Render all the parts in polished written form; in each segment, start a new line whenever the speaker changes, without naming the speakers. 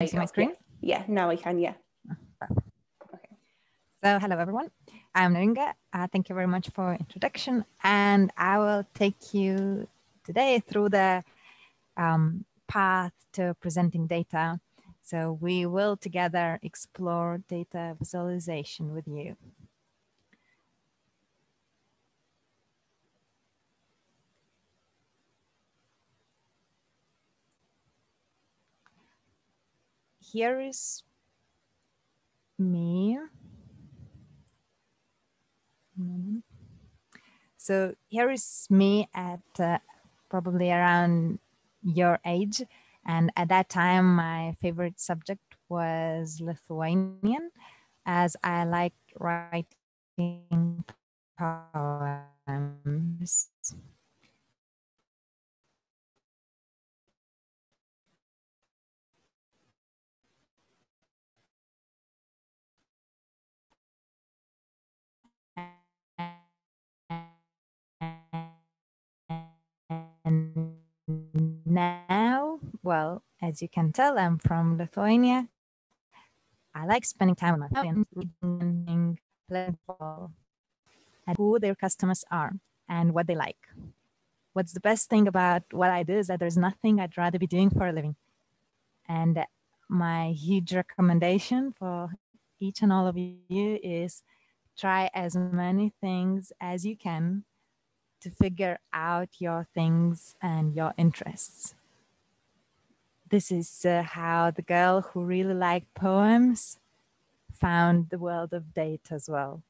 you see my screen?
Yeah, now I can, yeah.
Okay. So hello, everyone. I'm Neringa. Thank you very much for introduction. And I will take you today through the path to presenting data. So we will together explore data visualization with you. Here is me. So here is me at probably around your age. And at that time, my favorite subject was Lithuanian, as I like writing poems. And now, well, as you can tell, I'm from Lithuania. I like spending time with my family, reading, playing football, and who their customers are and what they like. What's the best thing about what I do is that there's nothing I'd rather be doing for a living. And my huge recommendation for each and all of you is try as many things as you can to figure out your things and your interests. This is how the girl who really liked poems found the world of data as well.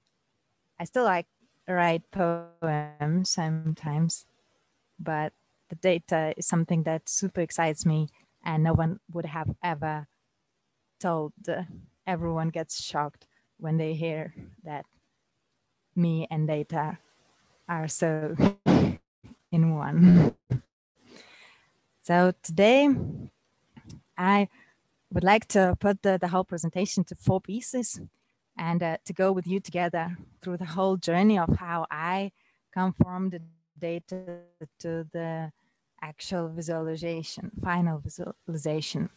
I still like to write poems sometimes, but the data is something that super excites me and no one would have ever told. Everyone gets shocked when they hear that me and data are so in one. So today I would like to put the whole presentation to 4 pieces and to go with you together through the whole journey of how I come from the data to the actual visualization, final visualization.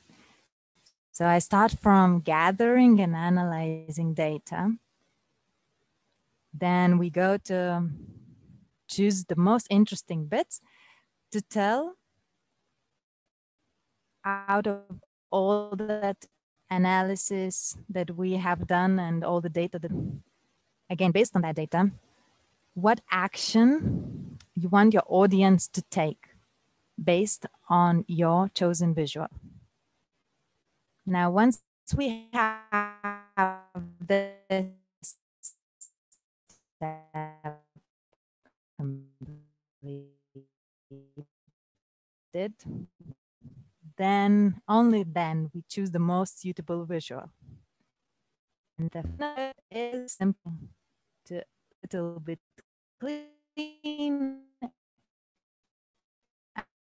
So I start from gathering and analyzing data. Then we go to choose the most interesting bits to tell out of all that analysis that we have done and all the data that, again, based on that data, what action you want your audience to take based on your chosen visual. Now, once we have this completed, then only then we choose the most suitable visual. And the final is simple, to a little bit clean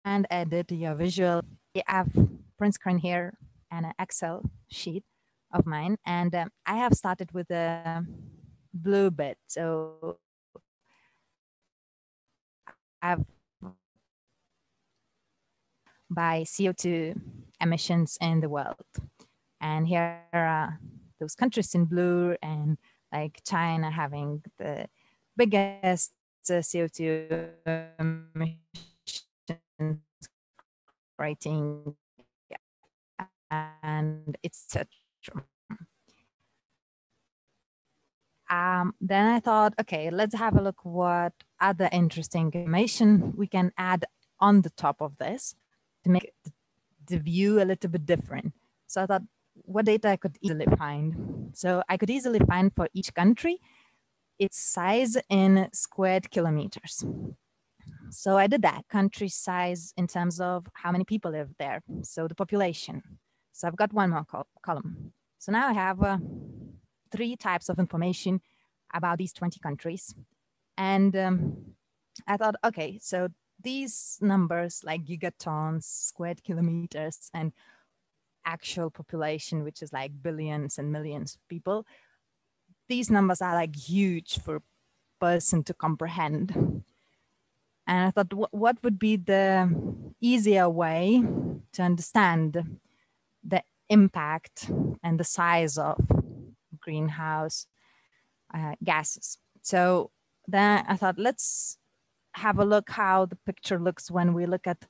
and edit your visual. I have print screen here and an Excel sheet of mine, and I have started with a blue bit. So I've by CO2 emissions in the world. And here are those countries in blue, and like China having the biggest CO2 emissions rating, and etc. Then I thought, okay, let's have a look what other interesting information we can add on the top of this to make the view a little bit different. So I thought, what data I could easily find. So I could easily find for each country its size in squared kilometers. So I did that, country size in terms of how many people live there. So the population. So I've got one more column. So now I have 3 types of information about these 20 countries. And I thought, okay, so these numbers like gigatons, squared kilometers, and actual population, which is like billions and millions of people, these numbers are like huge for a person to comprehend. And I thought, what would be the easier way to understand the impact and the size of greenhouse gases. So then I thought, let's have a look how the picture looks when we look at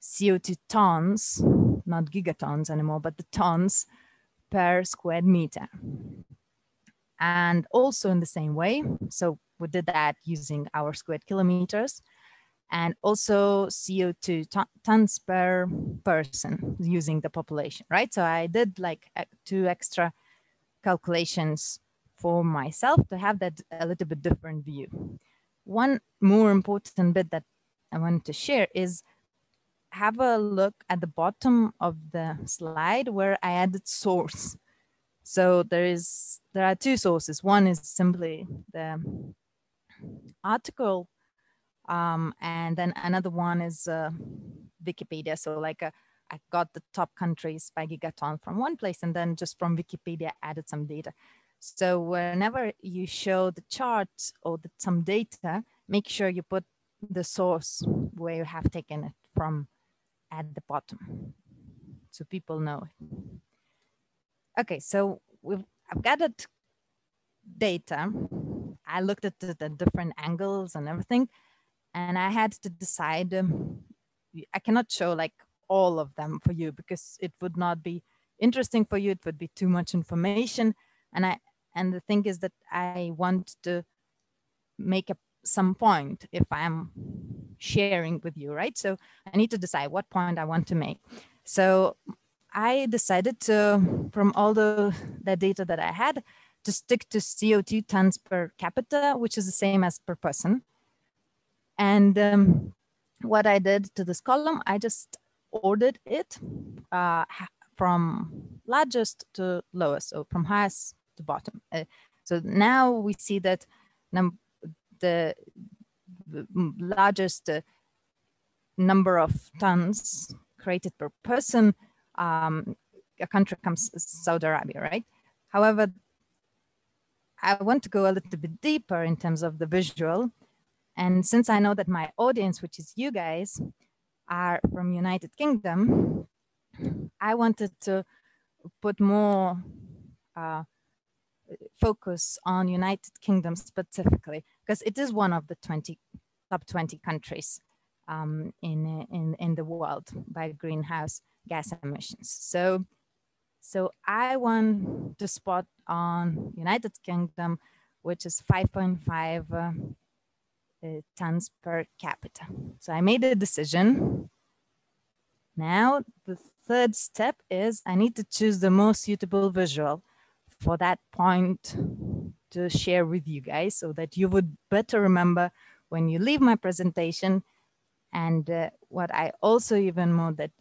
CO2 tons, not gigatons anymore, but the tons per square meter. And also in the same way, so we did that using our square kilometers, and also CO2 tons per person using the population, right? So I did like 2 extra calculations for myself to have that a little bit different view. One more important bit that I wanted to share is have a look at the bottom of the slide where I added source. So there are 2 sources. One is simply the article, and then another one is Wikipedia. So like I got the top countries by gigaton from one place, and then just from Wikipedia added some data. So whenever you show the charts or some data, make sure you put the source where you have taken it from at the bottom, so people know it. Okay, so I've gathered data. I looked at the different angles and everything, and I had to decide. I cannot show like all of them for you because it would not be interesting for you. It would be too much information, and the thing is that I want to make some point if I'm sharing with you, right? So I need to decide what point I want to make. So I decided to, from all the data that I had, to stick to CO2 tons per capita, which is the same as per person. And what I did to this column, I just ordered it from largest to lowest, so from highest to bottom. So now we see that the largest number of tons created per person, a country comes Saudi Arabia, right? However, I want to go a little bit deeper in terms of the visual. And since I know that my audience, which is you guys, are from United Kingdom, I wanted to put more focus on United Kingdom specifically, because it is one of the top 20 countries in the world by greenhouse gas emissions. So I want to spot on United Kingdom, which is 5.5 tons per capita. So I made a decision. Now the third step is I need to choose the most suitable visual for that point to share with you guys, so that you would better remember when you leave my presentation. And what I also even more that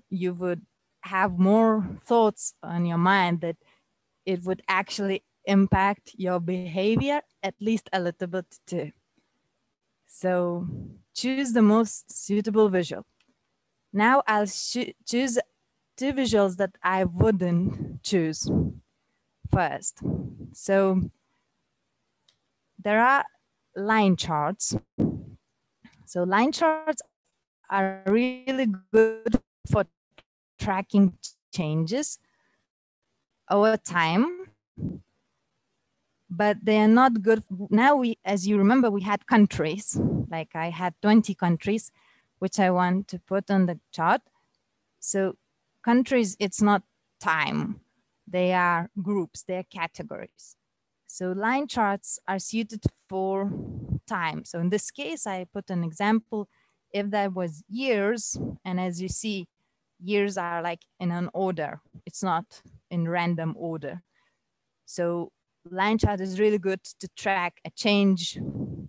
you would have more thoughts on your mind, that it would actually impact your behavior at least a little bit too. So choose the most suitable visual. Now I'll choose 2 visuals that I wouldn't choose first. So there are line charts. So line charts are really good for tracking changes over time, but they are not good. Now as you remember, we had countries, like I had 20 countries, which I want to put on the chart. So countries, it's not time. They are groups, they are categories. So line charts are suited for time. So in this case, I put an example. If that was years, and as you see, years are like in an order. It's not in random order. So line chart is really good to track a change,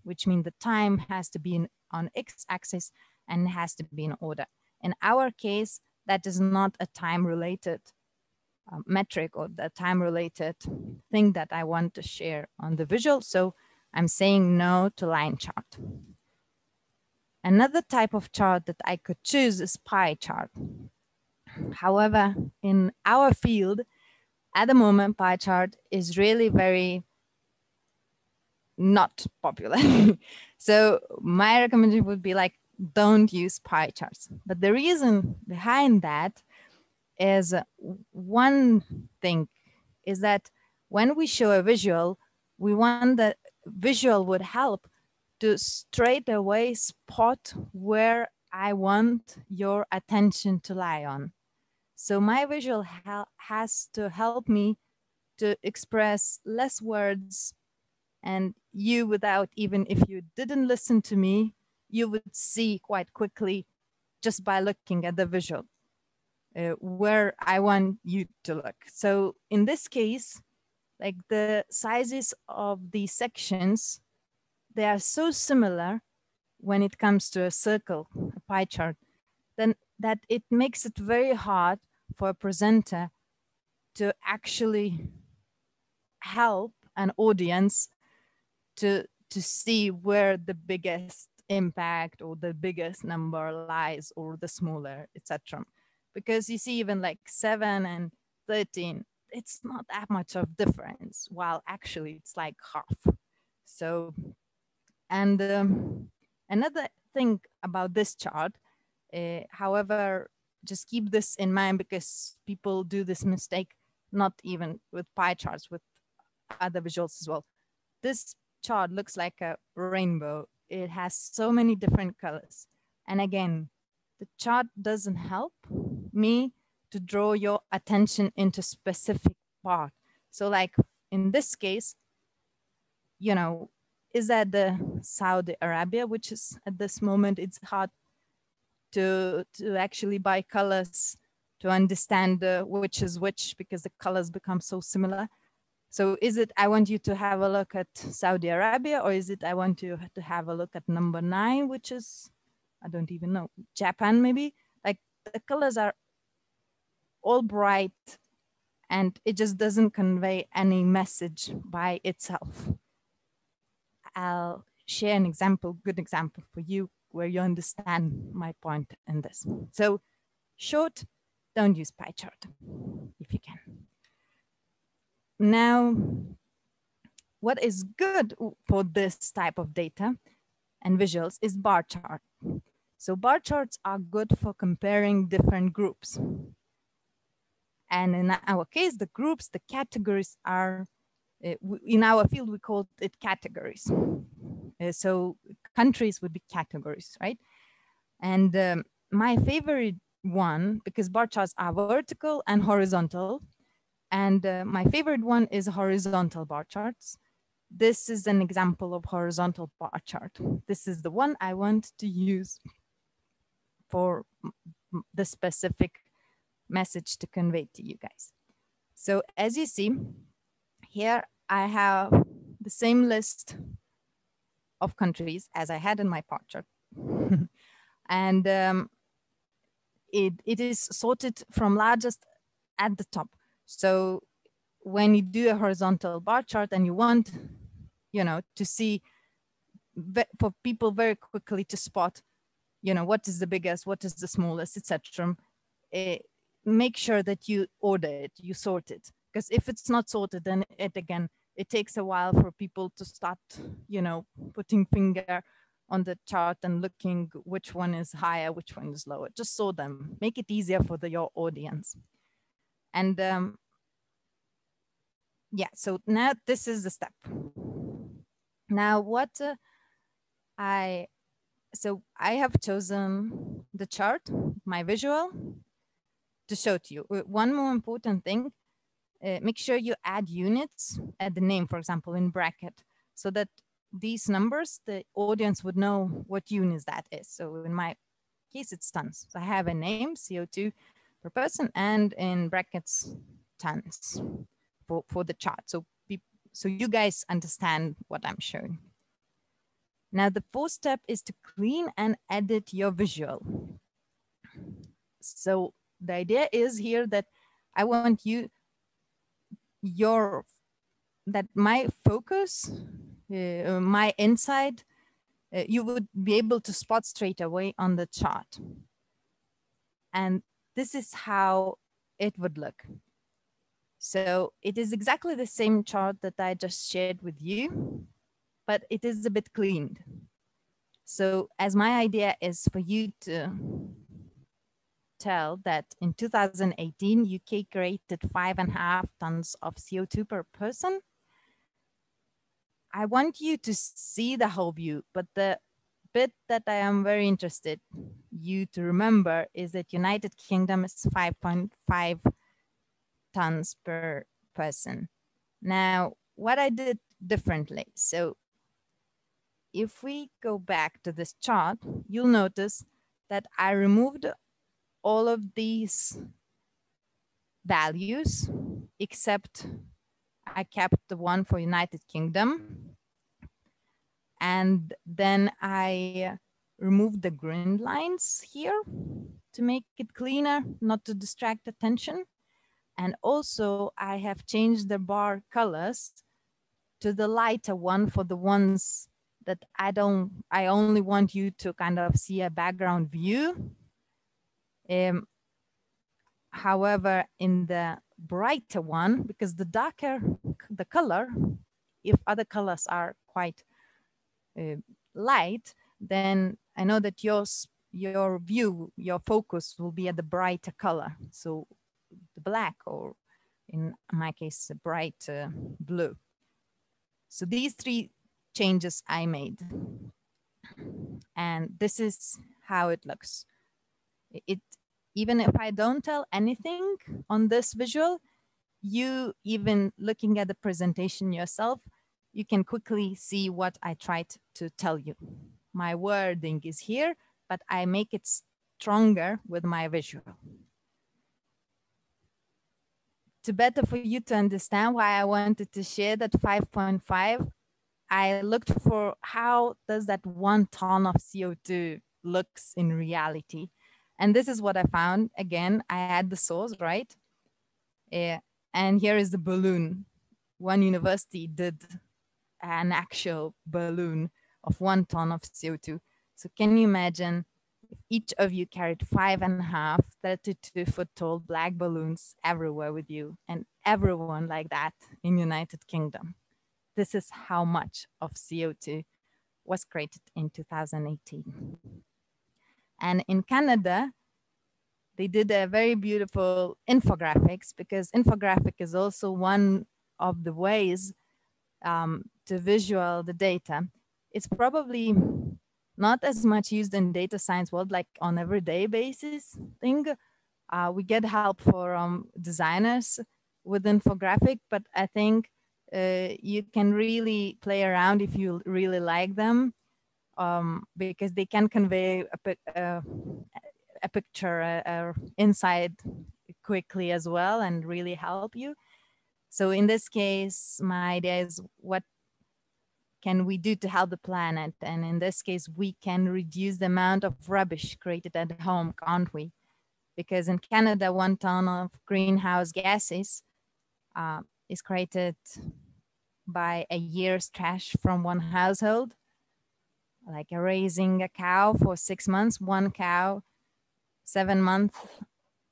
which means the time has to be on x-axis and has to be in order. In our case, that is not a time-related metric or the time-related thing that I want to share on the visual. So I'm saying no to line chart. Another type of chart that I could choose is pie chart. However, in our field, at the moment, pie chart is really very not popular. So my recommendation would be like, don't use pie charts. But the reason behind that is one thing is that when we show a visual, we want that visual would help to straight away spot where I want your attention to lie on. So my visual has to help me to express less words, and you, without even if you didn't listen to me, you would see quite quickly just by looking at the visual where I want you to look. So in this case, like the sizes of the sections, they are so similar when it comes to a circle, a pie chart, then that it makes it very hard for a presenter to actually help an audience to see where the biggest impact or the biggest number lies, or the smaller, etc. Because you see, even like 7 and 13, it's not that much of difference, while actually it's like half. So, and another thing about this chart, however, just keep this in mind because people do this mistake, not even with pie charts, with other visuals as well. This chart looks like a rainbow. It has so many different colors. And again, the chart doesn't help me to draw your attention into specific part. So like in this case, you know, is that the Saudi Arabia, which is at this moment, it's hard to actually buy colors to understand which is which, because the colors become so similar. So is it I want you to have a look at Saudi Arabia, or is it I want you to have a look at number 9, which is, I don't even know, Japan maybe? Like the colors are all bright and it just doesn't convey any message by itself. I'll share an example, good example for you where you understand my point in this. So short, don't use pie chart if you can. Now, what is good for this type of data and visuals is bar chart. So bar charts are good for comparing different groups. And in our case, the groups, the categories are, in our field, we call it categories. So countries would be categories, right? And my favorite one, because bar charts are vertical and horizontal, and my favorite one is horizontal bar charts. This is an example of horizontal bar chart. This is the one I want to use for the specific message to convey to you guys. So as you see, here I have the same list of countries as I had in my bar chart. And it is sorted from largest at the top. So when you do a horizontal bar chart and you want, you know, to see, for people very quickly to spot, you know, what is the biggest, what is the smallest, etc. Make sure that you order it, you sort it. Because if it's not sorted, then it takes a while for people to start, you know, putting finger on the chart and looking which one is higher, which one is lower. Just sort them, make it easier for your audience. And yeah, so now this is the step. Now what I have chosen the chart, my visual, to show to you. One more important thing, make sure you add units at the name, for example, in bracket, so that these numbers, the audience would know what units that is. So in my case, it's tons. So I have a name, CO2 per person, and in brackets, tons for the chart. So you guys understand what I'm showing. Now, the fourth step is to clean and edit your visual. So the idea is here that I want that my focus, my insight, you would be able to spot straight away on the chart. And this is how it would look. So it is exactly the same chart that I just shared with you, but it is a bit cleaned. So as my idea is for you to tell that in 2018, UK created 5.5 tons of CO2 per person. I want you to see the whole view, but the bit that I am very interested you to remember is that United Kingdom is 5.5 tons per person. Now, what I did differently. So if we go back to this chart, you'll notice that I removed all of these values, except I kept the one for United Kingdom. And then I removed the green lines here to make it cleaner, not to distract attention. And also I have changed the bar colors to the lighter one for the ones that I only want you to kind of see a background view. However, in the brighter one, because the darker the color, if other colors are quite light, then I know that your view, your focus will be at the brighter color. So the black, or in my case, a bright blue. So these three changes I made. And this is how it looks. Even if I don't tell anything on this visual, you even looking at the presentation yourself, you can quickly see what I tried to tell you. My wording is here, but I make it stronger with my visual. To better for you to understand why I wanted to share that 5.5, I looked for how does that 1 ton of CO2 looks in reality. And this is what I found. Again, I had the source, right? And here is the balloon. One university did an actual balloon of 1 ton of CO2. So can you imagine if each of you carried 5.5 32-foot tall black balloons everywhere with you, and everyone like that in United Kingdom? This is how much of CO2 was created in 2018. And in Canada, they did a very beautiful infographics, because infographic is also one of the ways to visual the data. It's probably not as much used in data science world, like on everyday basis thing. We get help for designers with infographic, but I think you can really play around if you really like them, because they can convey a picture inside quickly as well and really help you. So in this case, my idea is what can we do to help the planet? And in this case, we can reduce the amount of rubbish created at home, can't we? Because in Canada, 1 ton of greenhouse gases is created by a year's trash from one household, like raising a cow for 6 months, one cow, 7 months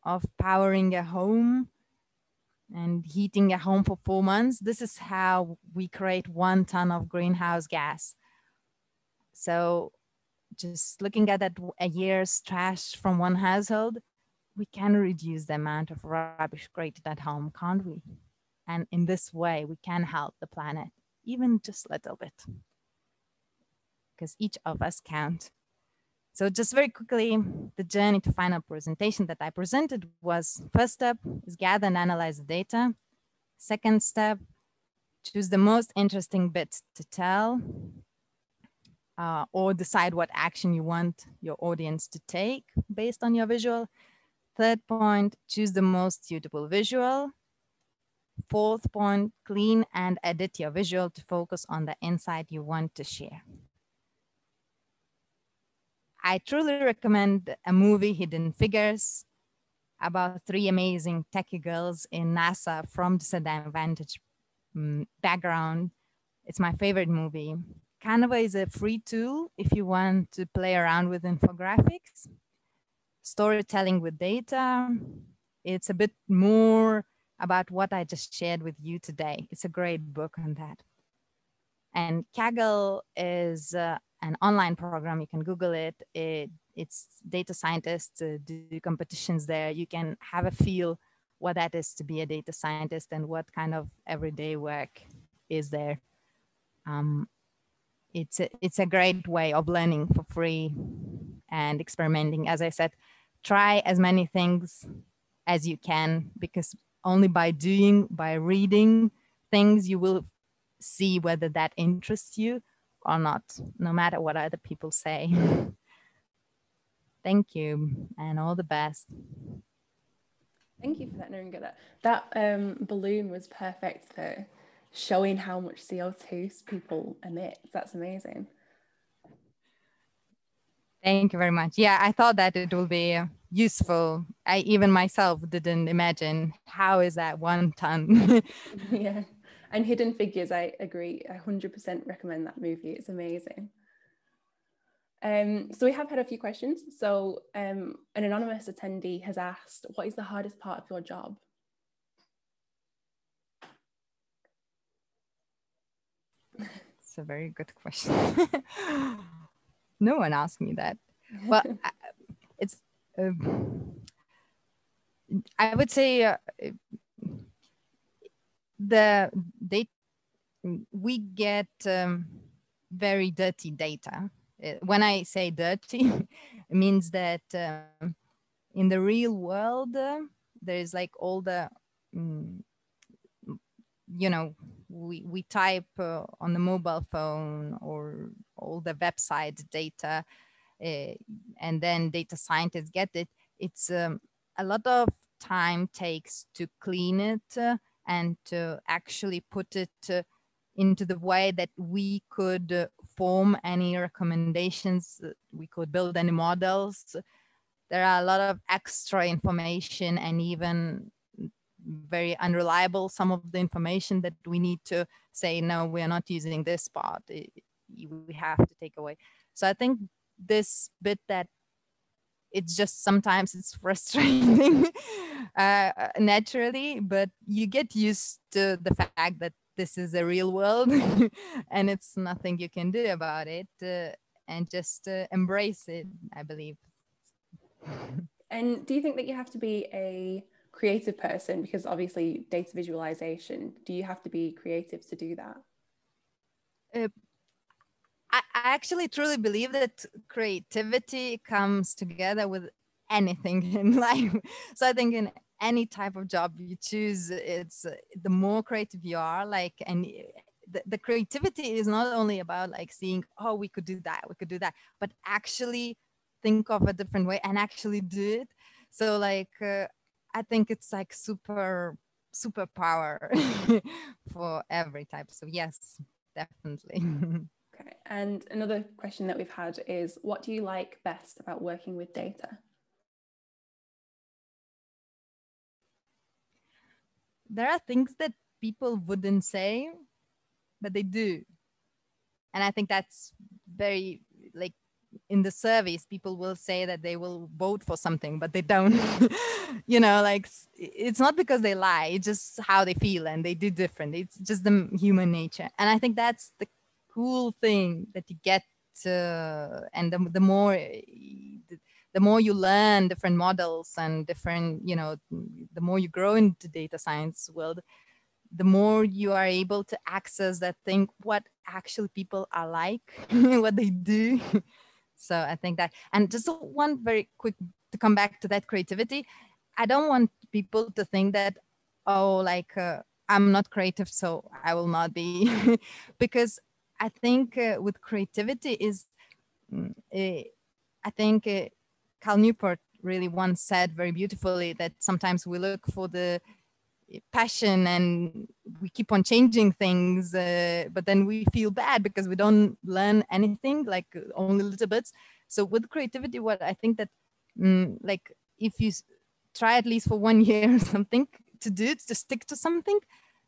of powering a home and heating a home for 4 months. This is how we create 1 ton of greenhouse gas. So just looking at that a year's trash from one household, we can reduce the amount of rubbish created at home, can't we? And in this way, we can help the planet, even just a little bit, because each of us count. So just very quickly, the journey to final presentation that I presented was, first step is gather and analyze the data. Second step, choose the most interesting bit to tell, or decide what action you want your audience to take based on your visual. Third point, choose the most suitable visual. Fourth point, clean and edit your visual to focus on the insight you want to share. I truly recommend a movie, Hidden Figures, about 3 amazing techie girls in NASA from disadvantaged background. It's my favorite movie. Canva is a free tool if you want to play around with infographics. Storytelling with data. It's a bit more about what I just shared with you today. It's a great book on that. And Kaggle is an online program. You can Google it. It it's data scientists do competitions there. You can have a feel what that is to be a data scientist and what kind of everyday work is there. It's a great way of learning for free and experimenting. As I said, try as many things as you can, because only by reading things, you will see whether that interests you or not, no matter what other people say. Thank you, and all the best.
Thank you for that, Neringa. That balloon was perfect for showing how much CO2 people emit. That's amazing.
Thank you very much. Yeah, I thought that it will be useful. I even myself didn't imagine how is that 1 ton.
Yeah, and Hidden Figures, I agree. I 100% recommend that movie. It's amazing. So we have had a few questions. So an anonymous attendee has asked, what is the hardest part of your job?
It's a very good question. No one asked me that. Well, it's, I would say we get very dirty data. When I say dirty, it means that in the real world, there is like all the, we type on the mobile phone or all the website data, and then data scientists get it. It's a lot of time takes to clean it and to actually put it into the way that we could form any recommendations, we could build any models. There are a lot of extra information and even very unreliable some of the information that we need to say, no, we are not using this part. We have to take away. So I think this bit that it's just sometimes it's frustrating naturally, but you get used to the fact that this is a real world and it's nothing you can do about it, and just embrace it, I believe.
And do you think that you have to be a creative person? Because obviously data visualization, do you have to be creative to do that?
I actually truly believe that creativity comes together with anything in life. So I think in any type of job you choose, it's the more creative you are, like, and the creativity is not only about like seeing, oh, we could do that, but actually think of a different way and actually do it. So like, I think it's like superpower for every type. So yes, definitely.
Okay. And another question that we've had is, what do you like best about working with data?
There are things that people wouldn't say, but they do. And I think that's very, like, in the surveys, people will say that they will vote for something, but they don't. Like, it's not because they lie, it's just how they feel and they do different. It's just the human nature. And I think that's the cool thing that you get, and the more you learn different models and different, the more you grow into data science world, the more you are able to access that thing, what actually people are like, what they do. So I think that, and just one very quick to come back to that creativity, I don't want people to think that, oh, like, I'm not creative, so I will not be, because I think with creativity is, I think Cal Newport really once said very beautifully that sometimes we look for the passion and we keep on changing things, but then we feel bad because we don't learn anything, like only little bits. So with creativity, what I think that, like, if you try at least for 1 year or something to do it, to stick to something,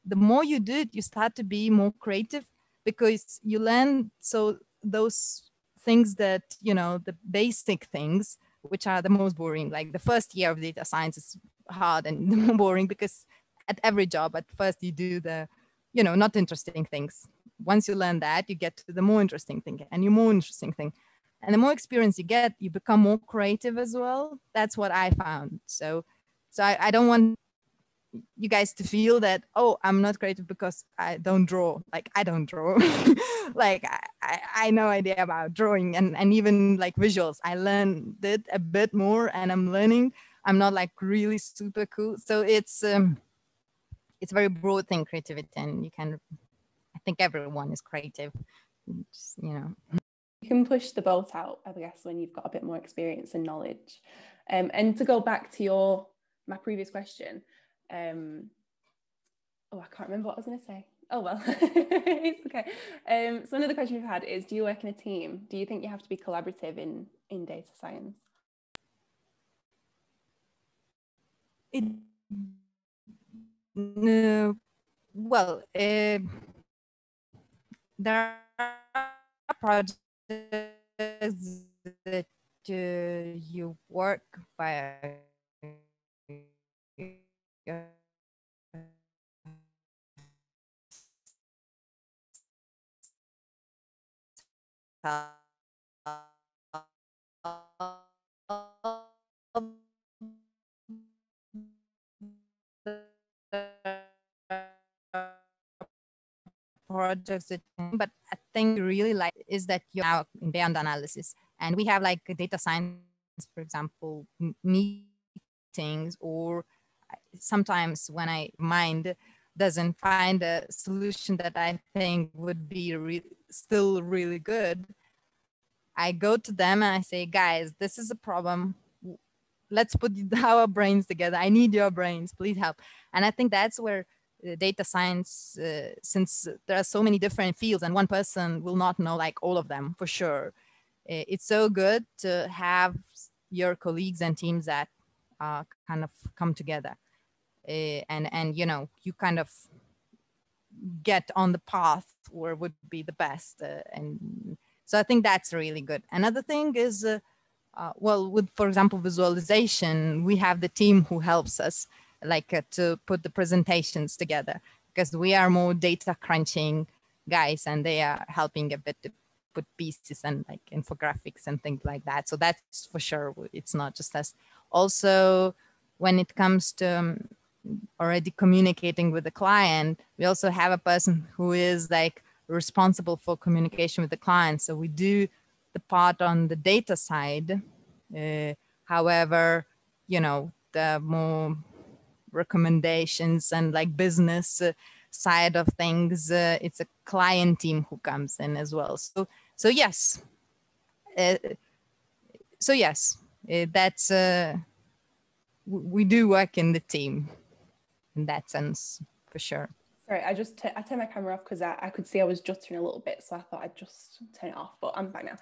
the more you do it, you start to be more creative, because you learn so those things that, the basic things, which are the most boring. Like the first year of data science is hard and boring, because at every job, at first you do the, not interesting things. Once you learn that, you get to the more interesting thing and your more interesting thing. And the more experience you get, you become more creative as well. That's what I found. So I don't want you guys to feel that, oh, I'm not creative because I don't draw. Like, I don't draw. Like, I no idea about drawing and even like visuals. I learned it a bit more and I'm learning. I'm not like really super cool. So it's a very broad thing, creativity, and you can, I think everyone is creative. Just, you know.
You can push the boat out, I guess, when you've got a bit more experience and knowledge. And to go back to my previous question, I can't remember what I was going to say. Oh, well, it's okay. So another question we've had is, do you work in a team? Do you think you have to be collaborative in data science?
Well, there are projects that you work by projects that, but I think really like is that you're now in Beyond Analysis, and we have like data science, for example, meetings, or sometimes when I mind doesn't find a solution that I think would be still really good, I go to them and I say, guys, this is a problem. Let's put our brains together. I need your brains. Please help. And I think that's where data science, since there are so many different fields and one person will not know like all of them for sure. It's so good to have your colleagues and teams that kind of come together. And you know, you kind of get on the path where would be the best. And so I think that's really good. Another thing is, well, with, for example, visualization, we have the team who helps us like to put the presentations together, because we are more data crunching guys and they are helping a bit to put pieces and like infographics and things like that. So that's for sure. It's not just us. Also, when it comes to already communicating with the client, we also have a person who is like responsible for communication with the client. So we do the part on the data side. However, you know, the more recommendations and like business side of things, it's a client team who comes in as well. So yes, that's we do work in the team in that sense for sure.
Sorry, I turned my camera off because I could see I was juttering a little bit, so I thought I'd just turn it off, but I'm back now.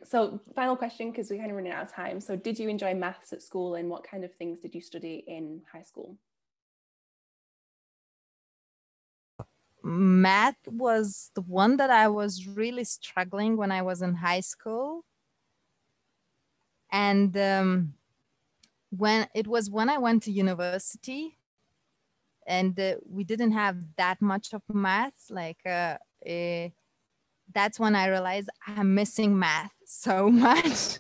So final question, because we're kind of running out of time. So did you enjoy maths at school, and what kind of things did you study in high school?
Math was the one that I was really struggling when I was in high school. And when I went to university, and we didn't have that much of math, like that's when I realized I'm missing math so much.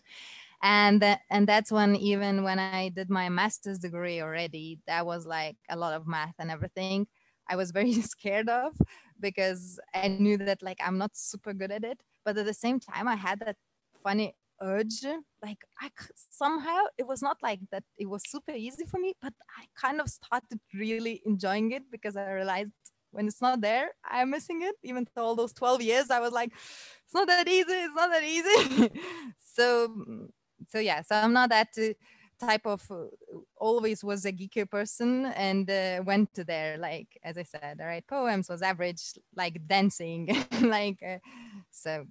And that's when, even when I did my master's degree already, that was like a lot of math and everything. I was very scared of, because I knew that like I'm not super good at it. But at the same time, I had that funny urge, like somehow it was not like that it was super easy for me, but I kind of started really enjoying it, because I realized when it's not there, I'm missing it. Even though all those 12 years, I was like, it's not that easy. It's not that easy. So yeah, so I'm not that type of always was a geeky person, and went to there, like, as I said, I write poems, was average, like dancing, like so.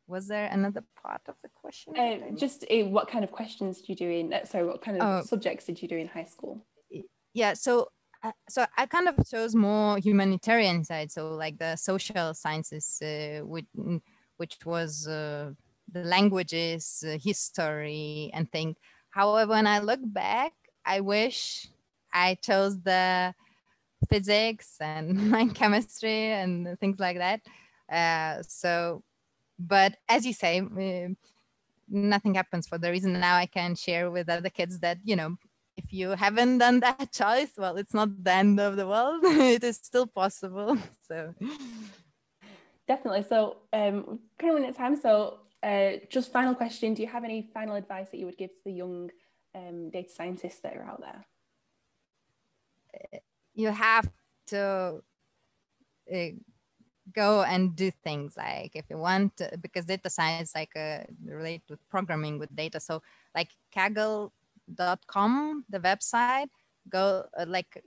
Was there another part of the question?
Just what kind of questions did you do in, sorry, what kind of subjects did you do in high school?
Yeah, so I kind of chose more humanitarian side, so like the social sciences, which was the languages, history, and things. However, when I look back, I wish I chose the physics and like chemistry and things like that. So But as you say, nothing happens for the reason. Now I can share with other kids that, you know, if you haven't done that choice, well, it's not the end of the world. It is still possible. So
definitely. So kind of running out of time. So just final question. Do you have any final advice that you would give to the young data scientists that are out there?
You have to go and do things, like if you want to, because data science like relate with programming with data. So like kaggle.com, the website, go like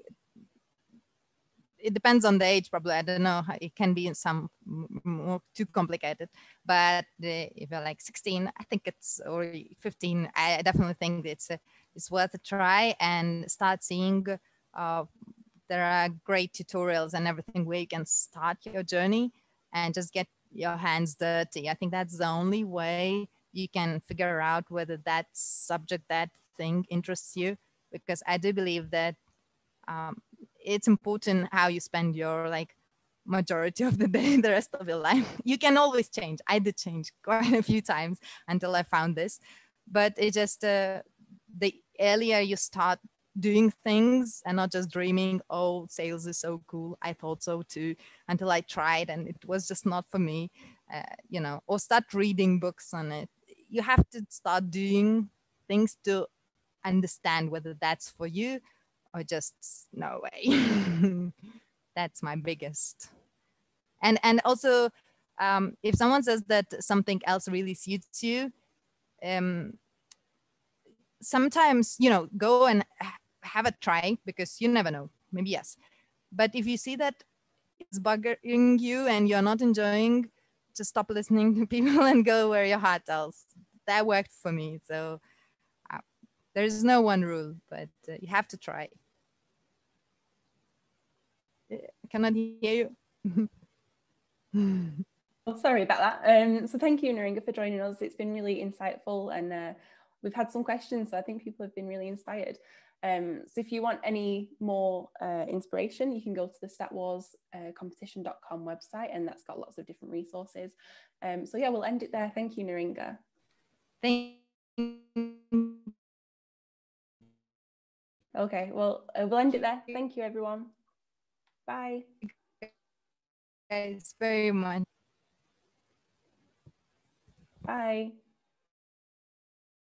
it depends on the age, probably. I don't know. It can be some more too complicated, but if you're like 16, I think it's, or 15, I definitely think it's worth a try, and start seeing. There are great tutorials and everything where you can start your journey and just get your hands dirty. I think that's the only way you can figure out whether that subject, that thing interests you, because I do believe that it's important how you spend your like majority of the day, the rest of your life. You can always change. I did change quite a few times until I found this, but it just the earlier you start doing things and not just dreaming, oh, sales is so cool, I thought so too, until I tried and it was just not for me, you know, or start reading books on it. You have to start doing things to understand whether that's for you or just no way. That's my biggest. And also, if someone says that something else really suits you, sometimes, you know, go and have a try, because you never know, maybe yes. But if you see that it's bugging you and you're not enjoying, just stop listening to people and go where your heart tells. That worked for me. So there's no one rule, but you have to try. I cannot hear you.
Oh, sorry about that. So thank you, Neringa, for joining us. It's been really insightful, and we've had some questions, so I think people have been really inspired. So if you want any more inspiration, you can go to the STATWARS competition.com website, and that's got lots of different resources. So yeah, we'll end it there. Thank you, Neringa.
Thank
Okay, well, we'll end it there. Thank you, everyone. Bye.
guys very much.
Bye.